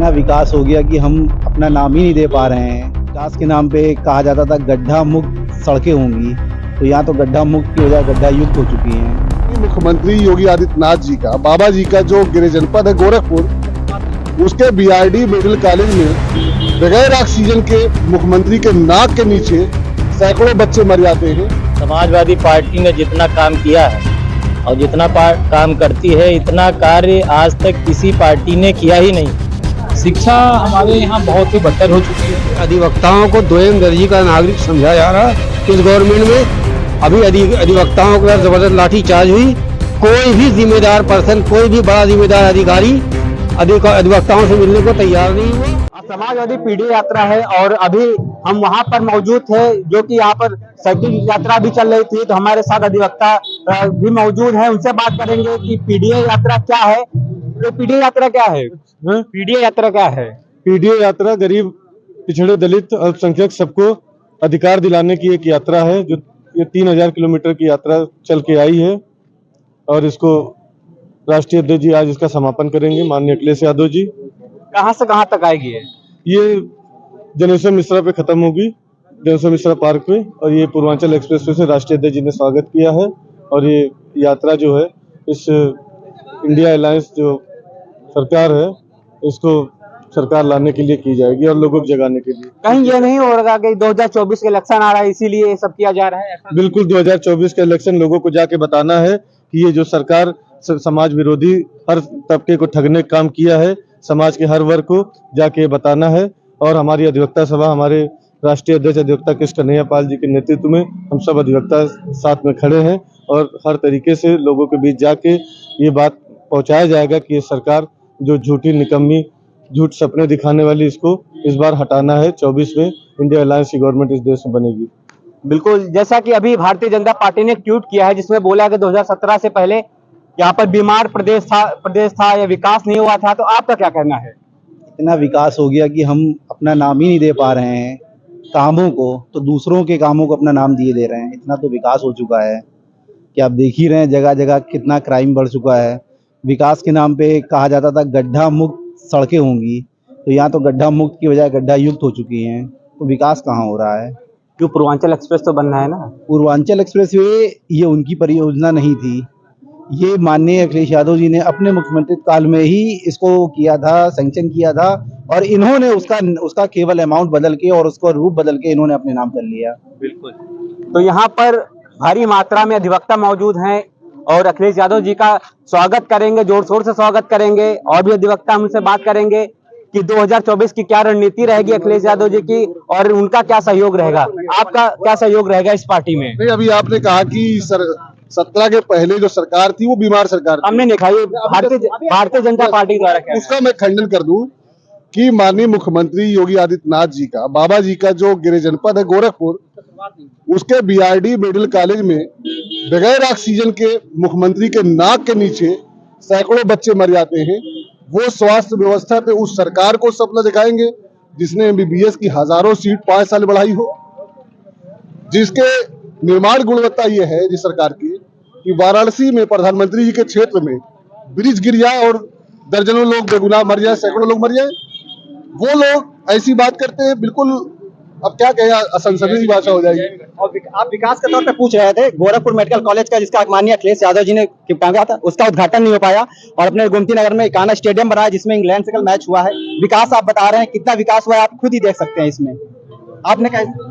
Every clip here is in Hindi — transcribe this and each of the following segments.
इतना विकास हो गया कि हम अपना नाम ही नहीं दे पा रहे हैं। विकास के नाम पे कहा जाता था गड्ढा मुक्त सड़कें होंगी, तो यहाँ तो गड्ढा मुक्त की बजाय गड्ढा युक्त हो चुकी हैं। मुख्यमंत्री योगी आदित्यनाथ जी का, बाबा जी का जो गृह जनपद है गोरखपुर, उसके बीआरडी मेडिकल कॉलेज में बगैर ऑक्सीजन के मुख्यमंत्री के नाक के नीचे सैकड़ों बच्चे मर जाते हैं। समाजवादी पार्टी ने जितना काम किया है और जितना काम करती है, इतना कार्य आज तक किसी पार्टी ने किया ही नहीं। शिक्षा हमारे यहाँ बहुत ही बदतर हो चुकी है। अधिवक्ताओं को दोयम दर्जी का नागरिक समझा जा रहा है इस गवर्नमेंट में। अभी अधिवक्ताओं के साथ जबरदस्त लाठीचार्ज हुई। कोई भी जिम्मेदार पर्सन, कोई भी बड़ा जिम्मेदार अधिकारी अधिवक्ताओं से मिलने को तैयार नहीं हुआ। समाजवादी पीढ़ी यात्रा है और अभी हम वहां पर मौजूद थे, जो कि यहाँ पर साइकिल यात्रा भी चल रही थी। तो हमारे साथ अधिवक्ता भी मौजूद है, उनसे बात करेंगे कि पीडीए यात्रा क्या है। तो पीडीए यात्रा क्या है? पीडीए यात्रा क्या है? पीडीए यात्रा गरीब, पिछड़े, दलित, अल्पसंख्यक सबको अधिकार दिलाने की एक यात्रा है, जो ये 3000 किलोमीटर की यात्रा चल के आई है और इसको राष्ट्रीय अध्यक्ष जी आज इसका समापन करेंगे, माननीय अखिलेश यादव जी। कहाँ से कहाँ तक आएगी? ये जनेश्वर मिश्रा पे खत्म होगी, जनेश्वर मिश्रा पार्क पे, और ये पूर्वांचल एक्सप्रेसवे से राष्ट्रीय अध्यक्ष जी ने स्वागत किया है। और ये यात्रा जो है इस इंडिया अलायंस जो सरकार है, इसको सरकार लाने के लिए की जाएगी और लोगों को जगाने के लिए। कहीं ये नहीं हो रहा कि 2024 के इलेक्शन आ रहा है इसीलिए ये सब किया जा रहा है? बिल्कुल, 2024 का इलेक्शन लोगों को जाके बताना है कि ये जो सरकार समाज विरोधी हर तबके को ठगने का काम किया है, समाज के हर वर्ग को जाके बताना है। और हमारी अधिवक्ता सभा, हमारे राष्ट्रीय अध्यक्ष अधिवक्ता कृष्ण कन्हैया पाल जी के नेतृत्व में हम सब अधिवक्ता साथ में खड़े हैं और हर तरीके से लोगों के बीच जाके ये बात पहुंचाया जाएगा कि ये सरकार जो झूठी, निकम्मी, झूठ सपने दिखाने वाली, इसको इस बार हटाना है। 24 में इंडिया अलायंस की गवर्नमेंट इस देश में बनेगी। बिल्कुल, जैसा कि अभी भारतीय जनता पार्टी ने ट्वीट किया है जिसमें बोला कि 2017 से पहले यहाँ पर बीमार प्रदेश था या विकास नहीं हुआ था, तो आपका क्या कहना है? इतना विकास हो गया कि हम अपना नाम ही नहीं दे पा रहे हैं कामों को, तो दूसरों के कामों को अपना नाम दिए दे रहे हैं। इतना तो विकास हो चुका है कि आप देख ही रहे हैं, जगह जगह कितना क्राइम बढ़ चुका है। विकास के नाम पे कहा जाता था गड्ढा मुक्त सड़कें होंगी, तो यहाँ तो गड्ढा मुक्त की बजाय गड्ढा युक्त हो चुकी हैं। तो विकास कहाँ हो रहा है? जो पूर्वांचल एक्सप्रेस तो बनना है ना। पूर्वांचल एक्सप्रेस वे ये उनकी परियोजना नहीं थी, ये माननीय अखिलेश यादव जी ने अपने मुख्यमंत्री काल में ही इसको किया था, सैंक्शन किया था, और इन्होंने उसका केवल अमाउंट बदल के और उसका रूप बदल के इन्होंने अपने नाम कर लिया। बिल्कुल। तो यहाँ पर भारी मात्रा में अधिवक्ता मौजूद हैं और अखिलेश यादव जी का स्वागत करेंगे, जोर शोर से स्वागत करेंगे। और भी अधिवक्ता हमसे बात करेंगे कि 2024 की क्या रणनीति रहेगी अखिलेश यादव जी की और उनका क्या सहयोग रहेगा। आपका क्या सहयोग रहेगा इस पार्टी में? नहीं, अभी आपने कहा कि 17 के पहले जो सरकार थी वो बीमार सरकार थी। हमने देखा ये भारतीय जनता पार्टी द्वारा क्या, उसका मैं खंडन कर दूं कि माननीय मुख्यमंत्री योगी आदित्यनाथ जी का, बाबा जी का जो गृह जनपद है गोरखपुर, उसके बीआरडी मेडिकल कॉलेज में बगैर ऑक्सीजन के मुख्यमंत्री के नाक के नीचे सैकड़ों बच्चे मर जाते हैं। वो स्वास्थ्य व्यवस्था पे उस सरकार को सपना दिखाएंगे जिसने एमबीबीएस की हजारों सीट 5 साल बढ़ाई हो, जिसके निर्माण गुणवत्ता ये है जिस सरकार की कि वाराणसी में प्रधानमंत्री जी के क्षेत्र में ब्रिज गिर जाए और दर्जनों लोग बेगुनाह मर जाए, सैकड़ों लोग मर जाए। वो लोग ऐसी बात करते हैं, बिल्कुल अब क्या कहें, असंसदीय भाषा हो जाएगी। और आप विकास के तौर पे पूछ रहे थे गोरखपुर मेडिकल कॉलेज का, जिसका माननीय अखिलेश यादव जी ने कहा था, उसका उद्घाटन नहीं हो पाया और अपने गोमती नगर में इकाना स्टेडियम बनाया जिसमें इंग्लैंड से कल मैच हुआ है। विकास आप बता रहे हैं, कितना विकास हुआ है आप खुद ही देख सकते हैं इसमें। आपने कहा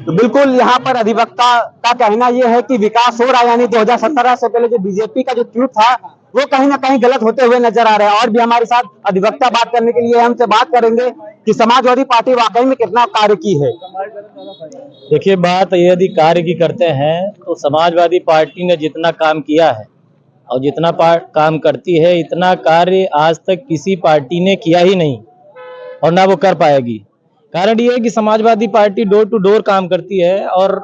तो बिल्कुल यहाँ पर अधिवक्ता का कहना यह है कि विकास हो रहा है, यानी 2017 से पहले जो बीजेपी का जो ट्वीट था वो कहीं ना कहीं गलत होते हुए नजर आ रहा है। और भी हमारे साथ अधिवक्ता बात करने के लिए हमसे बात करेंगे कि समाजवादी पार्टी वाकई में कितना कार्य की है। देखिए, बात यदि कार्य की करते हैं तो समाजवादी पार्टी ने जितना काम किया है और जितना काम करती है, इतना कार्य आज तक किसी पार्टी ने किया ही नहीं और ना वो कर पाएगी। कारण ये है कि Samajwadi Party door to door काम करती है और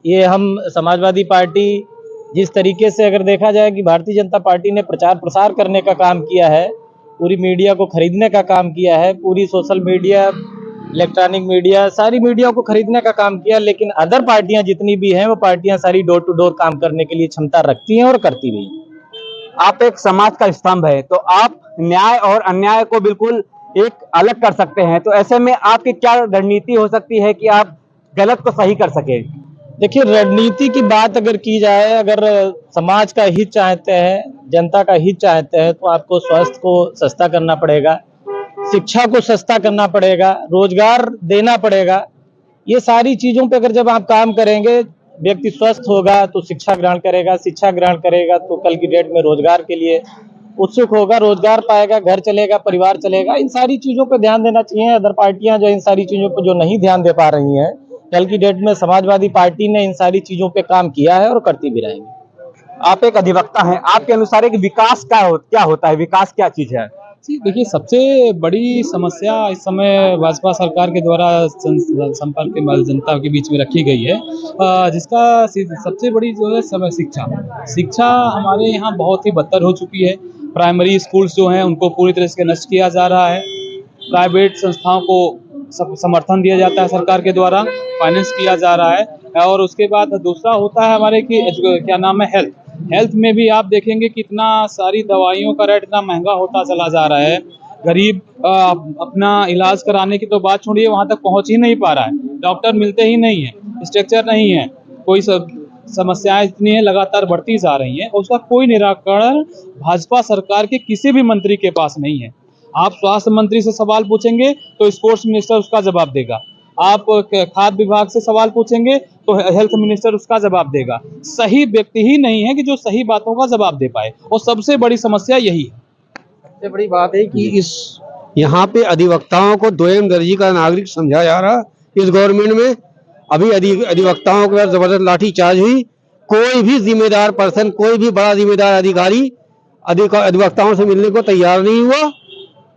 ये हम समाजवादी पार्टी जिस तरीके से अगर देखा जाए कि भारतीय जनता पार्टी ने प्रचार प्रसार करने का काम किया है, पूरी मीडिया को खरीदने का काम किया है, पूरी सोशल मीडिया, इलेक्ट्रॉनिक मीडिया, सारी मीडिया को खरीदने का काम किया। लेकिन अदर पार्टियां जितनी भी हैं वो पार्टियां सारी डोर टू डोर काम करने के लिए क्षमता रखती हैं और करती भी। आप एक समाज का स्तंभ है, तो आप न्याय और अन्याय को बिल्कुल एक अलग कर सकते हैं। तो ऐसे में आपकी क्या रणनीति हो सकती है कि आप गलत को सही कर सके? देखिए, रणनीति की बात अगर की जाए, अगर समाज का हित चाहते हैं, जनता का हित चाहते हैं, तो आपको स्वास्थ्य को सस्ता करना पड़ेगा, शिक्षा को सस्ता करना पड़ेगा, रोजगार देना पड़ेगा। ये सारी चीजों पे अगर जब आप काम करेंगे, व्यक्ति स्वस्थ होगा तो शिक्षा ग्रहण करेगा, शिक्षा ग्रहण करेगा तो कल की डेट में रोजगार के लिए उत्सुक होगा, रोजगार पाएगा, घर चलेगा, परिवार चलेगा। इन सारी चीजों पे ध्यान देना चाहिए। अदर पार्टियां जो इन सारी चीजों पे जो नहीं ध्यान दे पा रही हैं, कल की डेट में समाजवादी पार्टी ने इन सारी चीजों पे काम किया है और करती भी रहेंगे। आप एक अधिवक्ता हैं, आपके अनुसार एक विकास क्या होता है? विकास क्या चीज है? जी देखिए, सबसे बड़ी समस्या इस समय भाजपा सरकार के द्वारा संपर्क के जनता के बीच में रखी गई है, जिसका सबसे बड़ी जो है समय शिक्षा हमारे यहाँ बहुत ही बदतर हो चुकी है। प्राइमरी स्कूल्स जो हैं उनको पूरी तरह से नष्ट किया जा रहा है। प्राइवेट संस्थाओं को समर्थन दिया जाता है सरकार के द्वारा, फाइनेंस किया जा रहा है। और उसके बाद दूसरा होता है हमारे की क्या नाम है, हेल्थ में भी आप देखेंगे कितना सारी दवाइयों का रेट इतना महंगा होता चला जा रहा है। गरीब अपना इलाज कराने की तो बात छोड़िए, वहां तक पहुंच ही नहीं पा रहा है। डॉक्टर मिलते ही नहीं है, स्ट्रक्चर नहीं है, कोई समस्याएं इतनी है लगातार बढ़ती जा रही हैं और उसका कोई निराकरण भाजपा सरकार के किसी भी मंत्री के पास नहीं है। आप स्वास्थ्य मंत्री से सवाल पूछेंगे तो स्पोर्ट्स मिनिस्टर उसका जवाब देगा, आप खाद्य विभाग से सवाल पूछेंगे तो हेल्थ मिनिस्टर उसका जवाब देगा। सही व्यक्ति ही नहीं है कि जो सही बातों का जवाब दे पाए, और सबसे बड़ी समस्या यही है। सबसे बड़ी बात है कि इस यहाँ पे अधिवक्ताओं को दोयम दर्जी का नागरिक समझा जा रहा। इस गवर्नमेंट में अभी अधिवक्ताओं के पास जबरदस्त लाठी चार्ज हुई। कोई भी जिम्मेदार पर्सन, कोई भी बड़ा जिम्मेदार अधिकारी अधिवक्ताओं से मिलने को तैयार नहीं हुआ।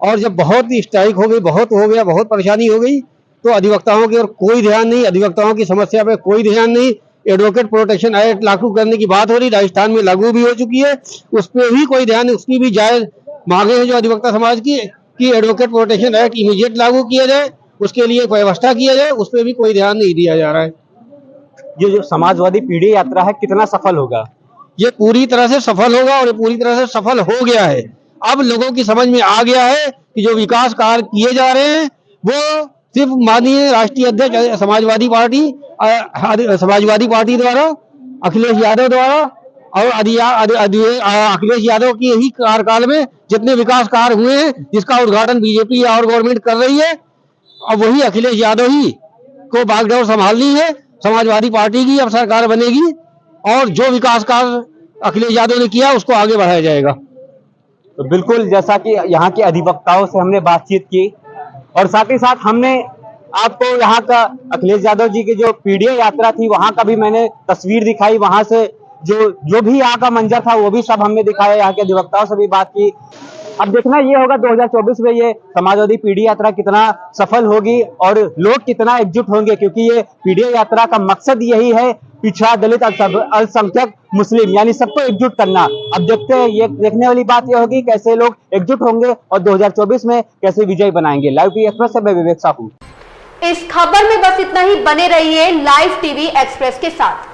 और जब बहुत स्ट्राइक हो गई, बहुत हो गया, बहुत परेशानी हो गई, तो अधिवक्ताओं की ओर कोई ध्यान नहीं, अधिवक्ताओं की समस्या पे कोई ध्यान नहीं। एडवोकेट प्रोटेक्शन एक्ट लागू करने की बात हो रही, राजस्थान में लागू भी हो चुकी है, उस पर भी कोई ध्यान नहीं। उसकी भी जायज मांगे हैं जो अधिवक्ता समाज की कि एडवोकेट प्रोटेक्शन एक्ट इमीडिएट लागू किया जाए, उसके लिए व्यवस्था किया जाए, उस पर भी कोई ध्यान नहीं दिया जा रहा है। ये जो समाजवादी पीढ़ी यात्रा है, कितना सफल होगा? ये पूरी तरह से सफल होगा और ये पूरी तरह से सफल हो गया है। अब लोगों की समझ में आ गया है कि जो विकास कार्य किए जा रहे हैं वो सिर्फ माननीय राष्ट्रीय अध्यक्ष समाजवादी पार्टी द्वारा, अखिलेश यादव द्वारा और अखिलेश यादव की ही कार्यकाल में जितने विकास कार्य हुए हैं, जिसका उद्घाटन बीजेपी और गवर्नमेंट कर रही है, अब वही अखिलेश यादव ही को बागडोर संभालनी है। समाजवादी पार्टी की अब सरकार बनेगी और जो विकास कार्य अखिलेश यादव ने किया उसको आगे बढ़ाया जाएगा। तो बिल्कुल, जैसा कि यहाँ के अधिवक्ताओं से हमने बातचीत की और साथ ही साथ हमने आपको यहाँ का अखिलेश यादव जी की जो पीढ़ी यात्रा थी वहां का भी मैंने तस्वीर दिखाई, वहां से जो भी यहाँ का मंजर था वो भी सब हमने दिखाया, यहाँ के अधिवक्ताओं से भी बात की। अब देखना ये होगा 2024 में ये समाजवादी पीढ़ी यात्रा कितना सफल होगी और लोग कितना एकजुट होंगे, क्योंकि ये पीढ़ी यात्रा का मकसद यही है, पिछड़ा, दलित, अल्पसंख्यक, मुस्लिम, यानी सबको एकजुट करना। अब देखते हैं, ये देखने वाली बात ये होगी कैसे लोग एकजुट होंगे और 2024 में कैसे विजय बनाएंगे। लाइव टीवी एक्सप्रेस से मैं विवेक साहू। इस खबर में बस इतना ही। बने रहिए लाइव टीवी एक्सप्रेस के साथ।